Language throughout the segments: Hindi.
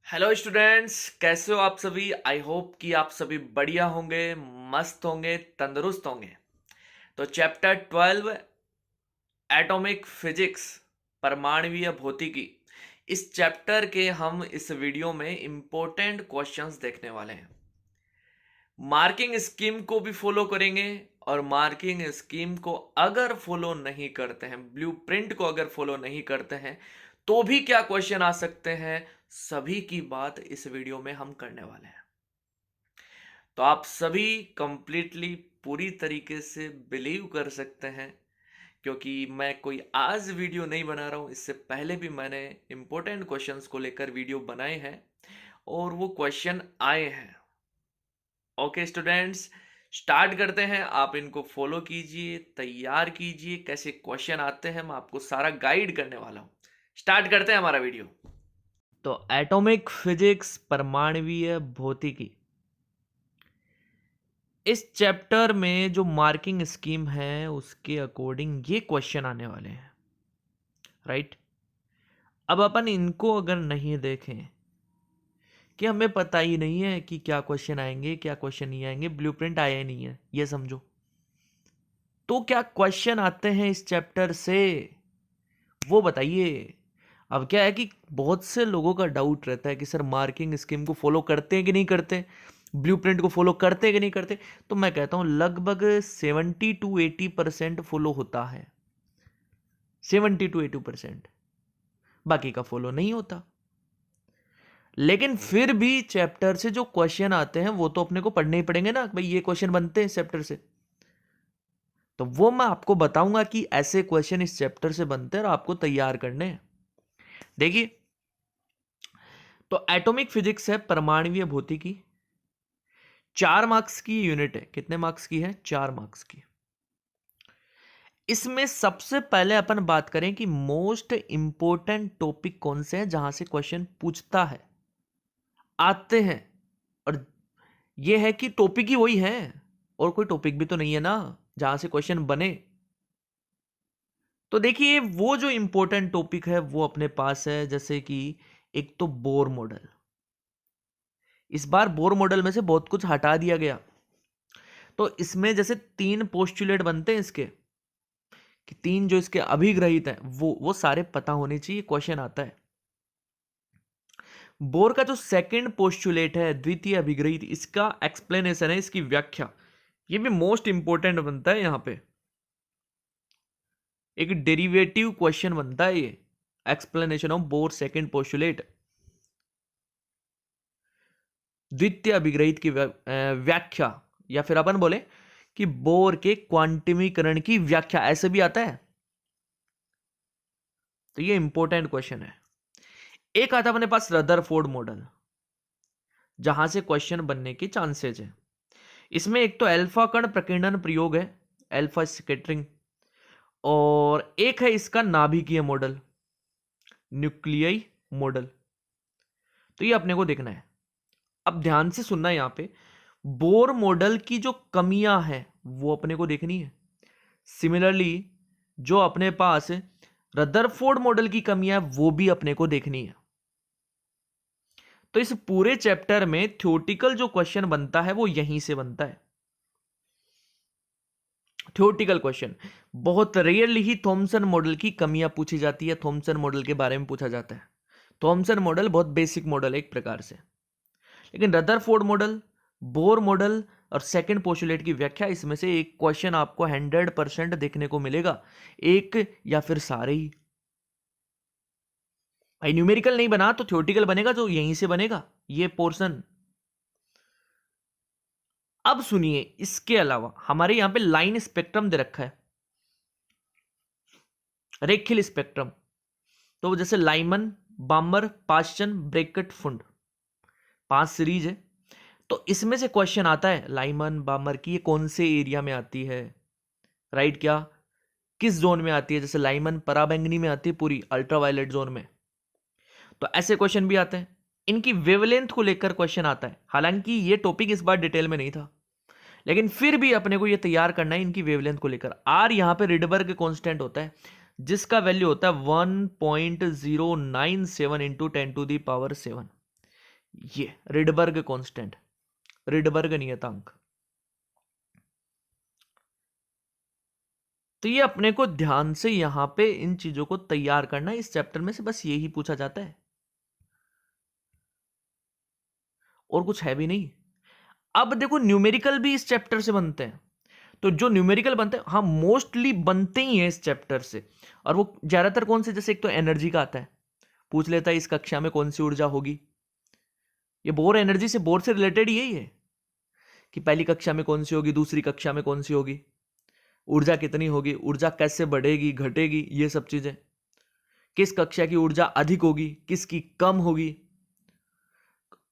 हेलो स्टूडेंट्स, कैसे हो आप सभी। आई होप कि आप सभी बढ़िया होंगे, मस्त होंगे, तंदुरुस्त होंगे। तो चैप्टर 12 एटॉमिक फिजिक्स, परमाणुीय भौतिकी, इस चैप्टर के हम इस वीडियो में इंपॉर्टेंट क्वेश्चंस देखने वाले हैं। मार्किंग स्कीम को भी फॉलो करेंगे और मार्किंग स्कीम को अगर फॉलो नहीं करते हैं, ब्लूप्रिंट को अगर फॉलो नहीं करते हैं तो भी क्या क्वेश्चन आ सकते हैं, सभी की बात इस वीडियो में हम करने वाले हैं। तो आप सभी कंप्लीटली पूरी तरीके से बिलीव कर सकते हैं, क्योंकि मैं कोई आज वीडियो नहीं बना रहा हूं, इससे पहले भी मैंने इंपॉर्टेंट क्वेश्चंस को लेकर वीडियो बनाए हैं और वो क्वेश्चन आए हैं। ओके स्टूडेंट्स, स्टार्ट करते हैं। आप इनको फॉलो कीजिए, तैयार कीजिए, कैसे क्वेश्चन आते हैं मैं आपको सारा गाइड करने वाला हूं। स्टार्ट करते हैं हमारा वीडियो। तो एटॉमिक फिजिक्स, परमाणुीय भौतिकी, इस चैप्टर में जो मार्किंग स्कीम है उसके अकॉर्डिंग ये क्वेश्चन आने वाले हैं, राइट। अब अपन इनको अगर नहीं देखें कि हमें पता ही नहीं है कि क्या क्वेश्चन आएंगे क्या क्वेश्चन नहीं आएंगे, ब्लूप्रिंट आया ही नहीं है ये समझो, तो क्या क्वेश्चन आते हैं इस चैप्टर से वो बताइए। अब क्या है कि बहुत से लोगों का डाउट रहता है कि सर मार्किंग स्कीम को फॉलो करते हैं कि नहीं करते, ब्लूप्रिंट को फॉलो करते हैं कि नहीं करते। तो मैं कहता हूं लगभग 70 to 80% फॉलो होता है, 70 to 80%। बाकी का फॉलो नहीं होता। लेकिन फिर भी चैप्टर से जो क्वेश्चन आते हैं वो तो अपने को पढ़ने ही पड़ेंगे ना, भाई ये क्वेश्चन बनते हैं चैप्टर से। तो वो मैं आपको बताऊंगा कि ऐसे क्वेश्चन इस चैप्टर से बनते हैं और आपको तैयार करने हैं। देखिए, तो एटॉमिक फिजिक्स है, परमाणुीय भौतिकी, 4 मार्क्स की यूनिट है। कितने मार्क्स की है? 4 मार्क्स की। इसमें सबसे पहले अपन बात करें कि मोस्ट इंपोर्टेंट टॉपिक कौन से हैं जहां से क्वेश्चन पूछता है, आते हैं। और यह है कि टॉपिक ही वही है, और कोई टॉपिक भी तो नहीं है ना जहां से क्वेश्चन बने। तो देखिए, वो जो इंपॉर्टेंट टॉपिक है वो अपने पास है, जैसे कि एक तो बोर मॉडल। इस बार बोर मॉडल में से बहुत कुछ हटा दिया गया। तो इसमें जैसे 3 पोस्टुलेट बनते हैं इसके, कि 3 जो इसके अभिग्रहित हैं वो सारे पता होने चाहिए, क्वेश्चन आता है। बोर का जो सेकंड पोस्टुलेट है, द्वितीय अभिग्रहित, इसका एक्सप्लेनेशन है, इसकी व्याख्या, ये भी मोस्ट इंपोर्टेंट बनता है। यहां पे एक डेरिवेटिव क्वेश्चन बनता है ये, explanation of bore second postulate, द्वितीय अभिग्रहित की व्याख्या, या फिर अपन बोले कि बोर के क्वांटमीकरण की व्याख्या, ऐसे भी आता है। तो ये इंपॉर्टेंट क्वेश्चन है। एक आता अपने पास रदरफोर्ड मॉडल, जहां से क्वेश्चन बनने के चांसेस है। इसमें एक तो अल्फा कण प्रकीर्णन प्रयोग है, अल्फा स्कैटरिंग, और एक है इसका नाभिकीय मॉडल, न्यूक्लियई मॉडल। तो ये अपने को देखना है। अब ध्यान से सुनना है, यहां पे बोर मॉडल की जो कमियां हैं वो अपने को देखनी है। सिमिलरली जो अपने पास रदरफोर्ड मॉडल की कमियां है वो भी अपने को देखनी है। तो इस पूरे चैप्टर में थ्योरेटिकल जो क्वेश्चन बनता है वो यहीं से बनता है। थ्योरेटिकल क्वेश्चन बहुत रेयरली ही थॉमसन मॉडल की कमियां पूछी जाती है, थॉमसन मॉडल के बारे में पूछा जाता है। थॉमसन मॉडल बहुत बेसिक मॉडल है एक प्रकार से, लेकिन रदरफोर्ड मॉडल, बोर मॉडल और सेकंड पोस्टुलेट की व्याख्या, इसमें से एक क्वेश्चन आपको 100% देखने को मिलेगा, एक या फिर सारे ही। भाई न्यूमेरिकल नहीं बना तो थ्योरेटिकल बनेगा, जो यहीं से बनेगा ये पोर्शन। अब सुनिए, इसके अलावा हमारे यहां पे लाइन स्पेक्ट्रम दे रखा है, रेखिल स्पेक्ट्रम। तो जैसे लाइमन, बामर, पाश्चन, ब्रैकेट, फुंड, 5 सीरीज है। तो इसमें से क्वेश्चन आता है लाइमन बामर की, ये कौन से एरिया में आती है, राइट, क्या किस जोन में आती है। जैसे लाइमन पराबैंगनी में आती है, पूरी अल्ट्रावायलेट जोन में। तो ऐसे क्वेश्चन भी आते हैं। इनकी वेवलेंथ को लेकर क्वेश्चन आता है, हालांकि ये टॉपिक इस बार डिटेल में नहीं था, लेकिन फिर भी अपने को ये तैयार करना है इनकी वेवलेंथ को लेकर। आर यहां पे रिडबर्ग कांस्टेंट होता है, जिसका वैल्यू होता है 1.097 × 10⁻⁷। ये रिडबर्ग कांस्टेंट, रिडबर्ग नियतांक। तो ये अपने को ध्यान से यहां पे इन चीजों को तैयार करना है। इस चैप्टर में से बस यही पूछा जाता है और कुछ है भी नहीं। अब देखो न्यूमेरिकल भी इस चैप्टर से बनते हैं, तो जो न्यूमेरिकल बनते हैं, हाँ मोस्टली बनते ही हैं इस चैप्टर से। और वो ज्यादातर कौन से, जैसे एक तो एनर्जी का आता है, पूछ लेता है इस कक्षा में कौन सी ऊर्जा होगी। ये बोर एनर्जी से, बोर से रिलेटेड यही है कि पहली कक्षा में कौन सी होगी, दूसरी कक्षा में कौन सी होगी, ऊर्जा कितनी होगी, ऊर्जा कैसे बढ़ेगी घटेगी, ये सब चीजें। किस कक्षा की ऊर्जा अधिक होगी, किसकी कम होगी।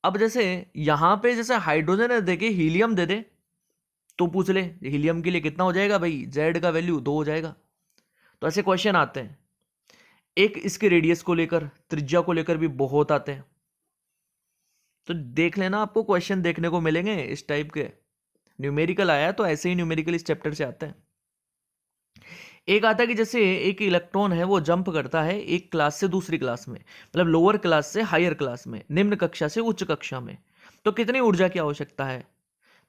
अब जैसे यहां पे जैसे हाइड्रोजन है, देखे हीलियम दे दे तो पूछ ले हीलियम के लिए कितना हो जाएगा भाई, जेड का वैल्यू 2 हो जाएगा। तो ऐसे क्वेश्चन आते हैं। एक इसके रेडियस को लेकर, त्रिज्या को लेकर भी बहुत आते हैं। तो देख लेना, आपको क्वेश्चन देखने को मिलेंगे इस टाइप के। न्यूमेरिकल आया तो ऐसे ही न्यूमेरिकल इस चैप्टर से आते हैं। एक आता है कि जैसे एक इलेक्ट्रॉन है वो जंप करता है एक क्लास से दूसरी क्लास में, मतलब लोअर क्लास से हायर क्लास में, निम्न कक्षा से उच्च कक्षा में, तो कितनी ऊर्जा की आवश्यकता है।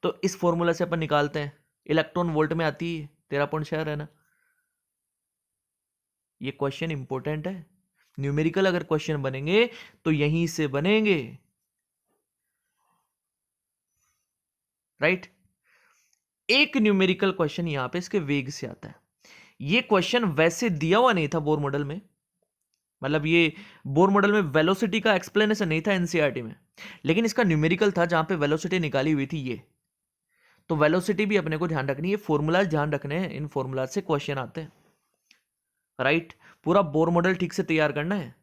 तो इस फॉर्मूला से अपन निकालते हैं। इलेक्ट्रॉन वोल्ट में आती है, 13.6 है ना। ये क्वेश्चन इंपॉर्टेंट है। न्यूमेरिकल अगर क्वेश्चन बनेंगे तो यहीं से बनेंगे, राइट। एक न्यूमेरिकल क्वेश्चन यहां पे इसके वेग से आता है। ये क्वेश्चन वैसे दिया हुआ नहीं था बोर मॉडल में, मतलब ये बोर मॉडल में वेलोसिटी का एक्सप्लेनेशन नहीं था एनसीईआरटी में, लेकिन इसका न्यूमेरिकल था जहां पे वेलोसिटी निकाली हुई थी ये। तो वेलोसिटी भी अपने को ध्यान रखनी है, फॉर्मूलाज ध्यान रखने हैं, इन फॉर्मूला से क्वेश्चन आते हैं, राइट। पूरा बोर मॉडल ठीक से तैयार करना है।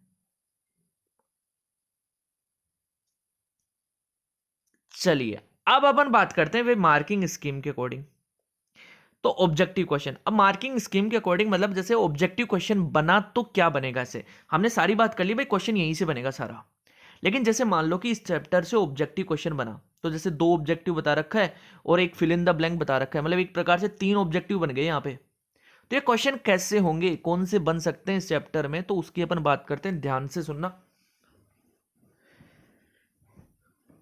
चलिए अब अपन बात करते हैं वे मार्किंग स्कीम के अकॉर्डिंग। तो ऑब्जेक्टिव क्वेश्चन, अब मार्किंग स्कीम के अकॉर्डिंग मतलब जैसे ऑब्जेक्टिव क्वेश्चन बना तो क्या बनेगा। से हमने सारी बात कर ली भाई, क्वेश्चन यहीं से बनेगा सारा। लेकिन जैसे मान लो कि इस चैप्टर से ऑब्जेक्टिव क्वेश्चन बना, तो जैसे 2 ऑब्जेक्टिव बता रखा है और एक फिल इन द ब्लैंक बता रखा है, मतलब एक प्रकार से 3 ऑब्जेक्टिव बन गए यहाँ पे। तो ये क्वेश्चन कैसे होंगे, कौन से बन सकते हैं इस चैप्टर में, तो उसकी अपन बात करते हैं, ध्यान से सुनना।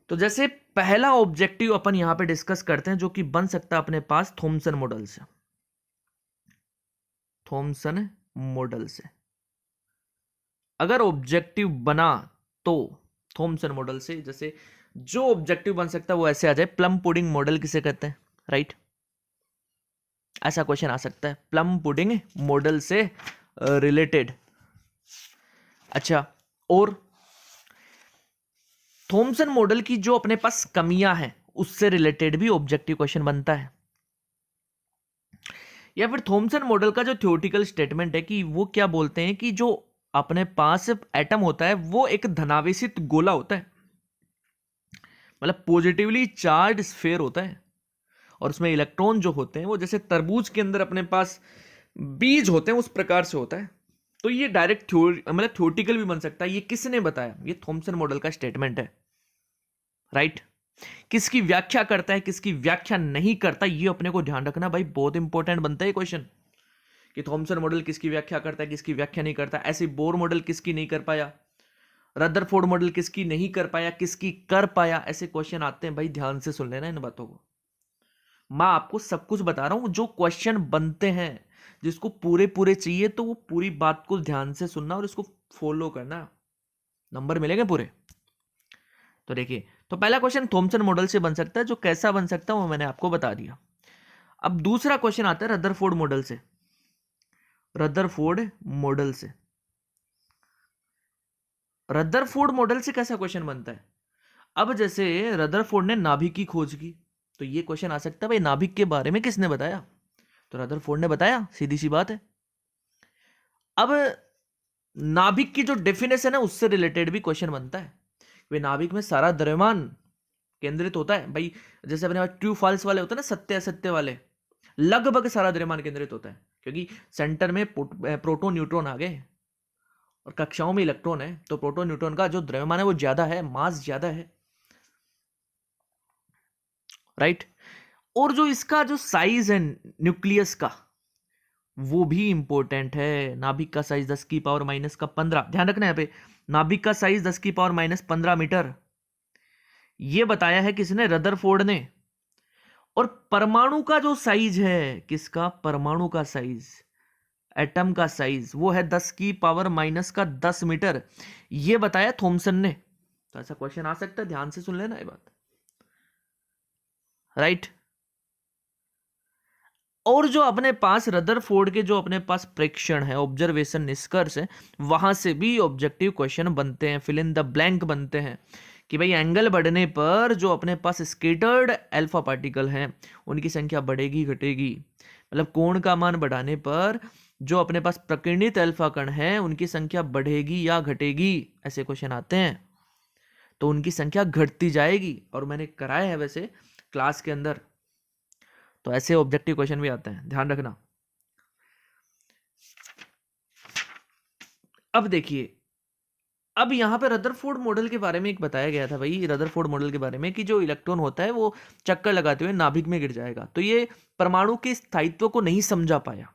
तो जैसे पहला ऑब्जेक्टिव अपन यहां पे डिस्कस करते हैं जो कि बन सकता है अपने पास थॉमसन मॉडल से। थॉमसन मॉडल से अगर ऑब्जेक्टिव बना तो थॉमसन मॉडल से जैसे जो ऑब्जेक्टिव बन सकता है वो ऐसे आ जाए, प्लम पुडिंग मॉडल किसे कहते हैं, राइट। ऐसा क्वेश्चन आ सकता है, प्लम पुडिंग मॉडल से रिलेटेड। अच्छा, और थॉमसन मॉडल की जो अपने पास कमियां हैं उससे रिलेटेड भी ऑब्जेक्टिव क्वेश्चन बनता है। या फिर थॉमसन मॉडल का जो थ्योरेटिकल स्टेटमेंट है कि वो क्या बोलते हैं कि जो अपने पास एटम होता है वो एक धनावेशित गोला होता है, मतलब पॉजिटिवली चार्ज स्फीयर होता है, और उसमें इलेक्ट्रॉन जो होते हैं वो जैसे तरबूज के अंदर अपने पास बीज होते हैं उस प्रकार से होता है। तो ये डायरेक्ट थ्योरी मतलब थ्योरेटिकल भी बन सकता है। ये किसने बताया, ये थॉमसन मॉडल का स्टेटमेंट है, राइट। किसकी व्याख्या करता है किसकी व्याख्या नहीं करता, ये अपने को ध्यान रखना भाई, बहुत इंपॉर्टेंट बनता है क्वेश्चन कि थॉमसन मॉडल किसकी व्याख्या करता है किसकी व्याख्या नहीं करता। ऐसे बोर मॉडल किसकी नहीं कर पाया, रदरफोर्ड मॉडल किसकी नहीं कर पाया, किसकी कर पाया, ऐसे क्वेश्चन आते हैं भाई। ध्यान से सुन लेना इन बातों को, मैं आपको सब कुछ बता रहा हूं। जो क्वेश्चन बनते हैं जिसको पूरे पूरे चाहिए तो वो पूरी बात को ध्यान से सुनना और इसको फॉलो करना, नंबर मिलेंगे पूरे। तो देखिए, तो पहला क्वेश्चन थॉमसन मॉडल से बन सकता है, जो कैसा बन सकता है वो मैंने आपको बता दिया। अब दूसरा क्वेश्चन आता है रदरफोर्ड मॉडल से। रदरफोर्ड मॉडल से, रदरफोर्ड मॉडल से कैसा क्वेश्चन बनता है। अब जैसे रदरफोर्ड ने नाभिक की खोज की, तो ये क्वेश्चन आ सकता है भाई नाभिक के बारे में किसने बताया, तो रदरफोर्ड ने बताया, सीधी सी बात है। अब नाभिक की जो डेफिनेशन है उससे रिलेटेड भी क्वेश्चन बनता है। वे नाभिक में सारा द्रव्यमान केंद्रित होता है भाई, जैसे अपने पास ट्रू फॉल्स वाले होते हैं ना, सत्य असत्य वाले, लगभग सारा द्रव्यमान केंद्रित होता है, क्योंकि सेंटर में प्रोटॉन न्यूट्रॉन आ गए और कक्षाओं में इलेक्ट्रॉन है, तो प्रोटॉन न्यूट्रॉन का जो द्रव्यमान है वो ज्यादा है, मास ज्यादा है, राइट। और जो इसका जो साइज है न्यूक्लियस का वो भी इंपॉर्टेंट है। नाभिक का साइज 10 की पावर माइनस का 15, ध्यान रखना यहाँ पे, नाभिक का साइज 10 की पावर माइनस 15 मीटर, ये बताया है किसने? रदरफोर्ड ने। और परमाणु का जो साइज है, किसका? परमाणु का साइज, एटम का साइज, वो है 10⁻⁻10 मीटर। ये बताया थॉमसन ने। तो ऐसा क्वेश्चन आ सकता है, ध्यान से सुन लेना ये बात, राइट। और जो अपने पास रदरफोर्ड के जो अपने पास प्रेक्षण है, ऑब्जर्वेशन, निष्कर्ष है, वहां से भी ऑब्जेक्टिव क्वेश्चन बनते हैं, फिल इन द ब्लैंक बनते हैं कि भाई एंगल बढ़ने पर जो अपने पास स्केटर्ड अल्फा पार्टिकल हैं उनकी संख्या बढ़ेगी घटेगी, मतलब कोण का मान बढ़ाने पर जो अपने पास प्रकीर्णित अल्फा कण है उनकी संख्या बढ़ेगी या घटेगी, ऐसे क्वेश्चन आते हैं। तो उनकी संख्या घटती जाएगी, और मैंने कराया है वैसे क्लास के अंदर। तो ऐसे ऑब्जेक्टिव क्वेश्चन भी आते हैं, ध्यान रखना। अब देखिए, अब यहां पे रदरफोर्ड मॉडल के बारे में एक बताया गया था भाई, रदरफोर्ड मॉडल के बारे में, कि जो इलेक्ट्रॉन होता है वो चक्कर लगाते हुए नाभिक में गिर जाएगा। तो ये परमाणु के स्थायित्व को नहीं समझा पाया।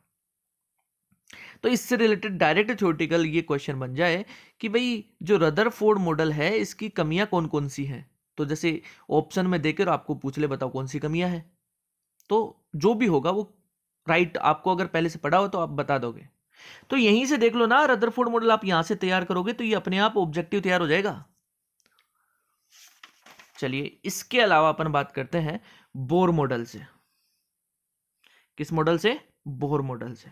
तो इससे रिलेटेड डायरेक्ट थ्योरेटिकल ये क्वेश्चन बन जाए कि भाई जो रदरफोर्ड मॉडल है इसकी कमियां कौन कौन सी हैं। तो जैसे ऑप्शन में देकर आपको पूछ ले, बताओ कौन सी कमियां हैं। तो जो भी होगा वो राइट, आपको अगर पहले से पढ़ा हो तो आप बता दोगे। तो यहीं से देख लो ना, रदरफोर्ड मॉडल आप यहां से तैयार करोगे तो ये अपने आप ऑब्जेक्टिव तैयार हो जाएगा। चलिए, इसके अलावा अपन बात करते हैं बोर मॉडल से। किस मॉडल से? बोर मॉडल से।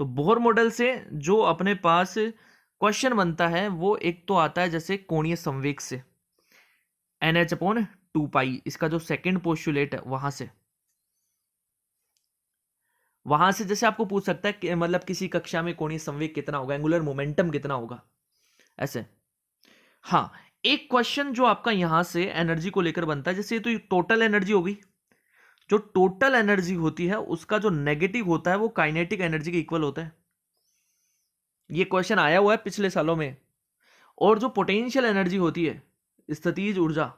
तो बोर मॉडल से जो अपने पास क्वेश्चन बनता है वो एक तो आता है जैसे कोणीय संवेग से, NH/2π, इसका जो सेकंड पोस्टुलेट है वहां से जैसे आपको पूछ सकता है कि मतलब किसी कक्षा में कोणीय संवेग कितना होगा, एंगुलर मोमेंटम कितना होगा, ऐसे। हाँ, एक क्वेश्चन जो आपका यहां से एनर्जी को लेकर बनता है, जैसे तो टोटल एनर्जी होगी, जो टोटल एनर्जी होती है उसका जो नेगेटिव होता है वो काइनेटिक एनर्जी के इक्वल होता है। ये क्वेश्चन आया हुआ है पिछले सालों में। और जो पोटेंशियल एनर्जी होती है, स्थितिज ऊर्जा,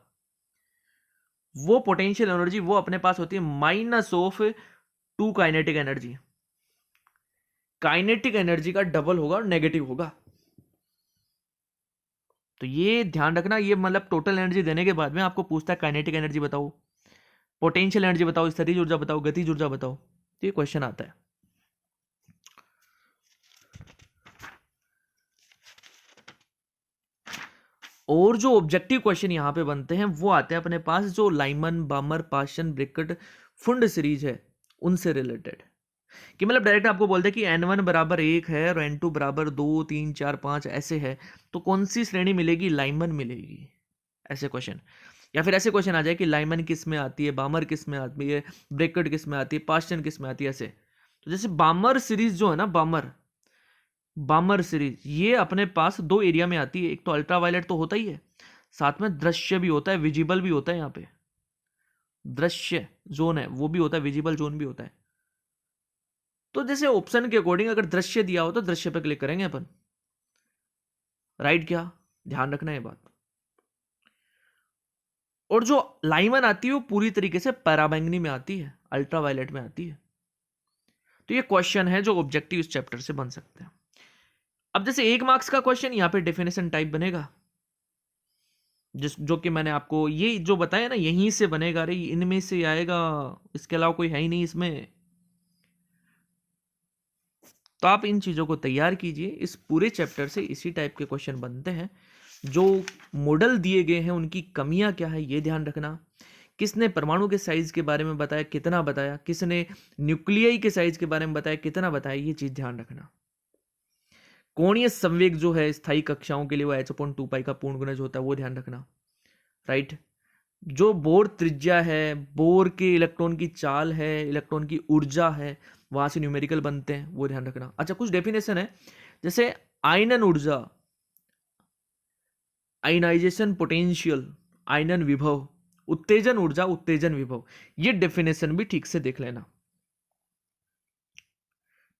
वो पोटेंशियल एनर्जी वो अपने पास होती है -2 काइनेटिक एनर्जी। काइनेटिक एनर्जी का डबल होगा और नेगेटिव होगा। तो ये ध्यान रखना, ये मतलब टोटल एनर्जी देने के बाद में आपको पूछता है काइनेटिक एनर्जी बताओ, पोटेंशियल एनर्जी बताओ, स्थितिज ऊर्जा बताओ, गतिज ऊर्जा बताओ। तो ये क्वेश्चन आता है। और जो ऑब्जेक्टिव क्वेश्चन यहां पे बनते हैं वो आते हैं अपने पास जो लाइमन, बामर, पाशन, ब्रिकेट, फुंड सीरीज है उनसे रिलेटेड। कि मतलब डायरेक्ट आपको बोलते हैं कि n1 बराबर 1 है और n2 बराबर 2, 3, 4, 5 ऐसे है, तो कौन सी श्रेणी मिलेगी? लाइमन मिलेगी, ऐसे क्वेश्चन। या फिर ऐसे क्वेश्चन आ जाए कि लाइमन किस में आती है, बामर किस में आती है, ब्रेकेट किस में आती है, पास्टन किस में आती है, ऐसे। तो जैसे बामर सीरीज जो है ना, बामर सीरीज ये अपने पास दो एरिया में आती है। एक तो अल्ट्रावायलेट तो होता ही है, साथ में दृश्य भी होता है, विजिबल भी होता है। यहाँ पे दृश्य जोन है वो भी होता है, विजिबल जोन भी होता है। तो जैसे ऑप्शन के अकॉर्डिंग अगर दृश्य दिया हो तो दृश्य पे क्लिक करेंगे अपन, राइट। क्या ध्यान रखना है बात। और जो लाइमन आती है वो पूरी तरीके से पराबैंगनी में आती है, अल्ट्रावायलेट में आती है। तो ये क्वेश्चन है जो ऑब्जेक्टिव इस चैप्टर से बन सकते हैं। अब जैसे 1 मार्क्स का क्वेश्चन यहां पे डेफिनेशन टाइप बनेगा, जो कि मैंने आपको ये जो बताया ना, यहीं से बनेगा रे, इनमें से आएगा, इसके अलावा कोई है ही नहीं इसमें। तो आप इन चीजों को तैयार कीजिए, इस पूरे चैप्टर से इसी टाइप के क्वेश्चन बनते हैं। जो मॉडल दिए गए हैं उनकी कमियां क्या है ये ध्यान रखना। किसने परमाणु के साइज के बारे में बताया, कितना बताया, किसने न्यूक्लियाई के साइज के बारे में बताया, कितना बताया, ये चीज ध्यान रखना। कोणीय संवेग जो है स्थायी कक्षाओं के लिए वो h/2π का पूर्ण गुणज होता है, वो ध्यान रखना, राइट। जो बोर त्रिज्या है, बोर के इलेक्ट्रॉन की चाल है, इलेक्ट्रॉन की ऊर्जा है, वहां से न्यूमेरिकल बनते हैं, वो ध्यान रखना। अच्छा, कुछ डेफिनेशन है जैसे आयनन ऊर्जा, आयनाइजेशन पोटेंशियल, आयनन विभव, उत्तेजन ऊर्जा, उत्तेजन विभव, ये डेफिनेशन भी ठीक से देख लेना।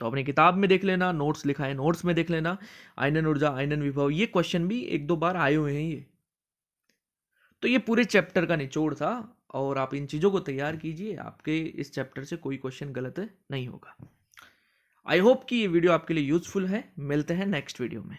तो अपनी किताब में देख लेना, नोट्स लिखा है नोट्स में देख लेना, आयनन ऊर्जा, आयनन विभव, ये क्वेश्चन भी 1-2 बार आए हुए हैं ये। तो ये पूरे चैप्टर का निचोड़ था, और आप इन चीजों को तैयार कीजिए, आपके इस चैप्टर से कोई क्वेश्चन गलत नहीं होगा। आई होप कि ये वीडियो आपके लिए यूजफुल है। मिलते हैं नेक्स्ट वीडियो में।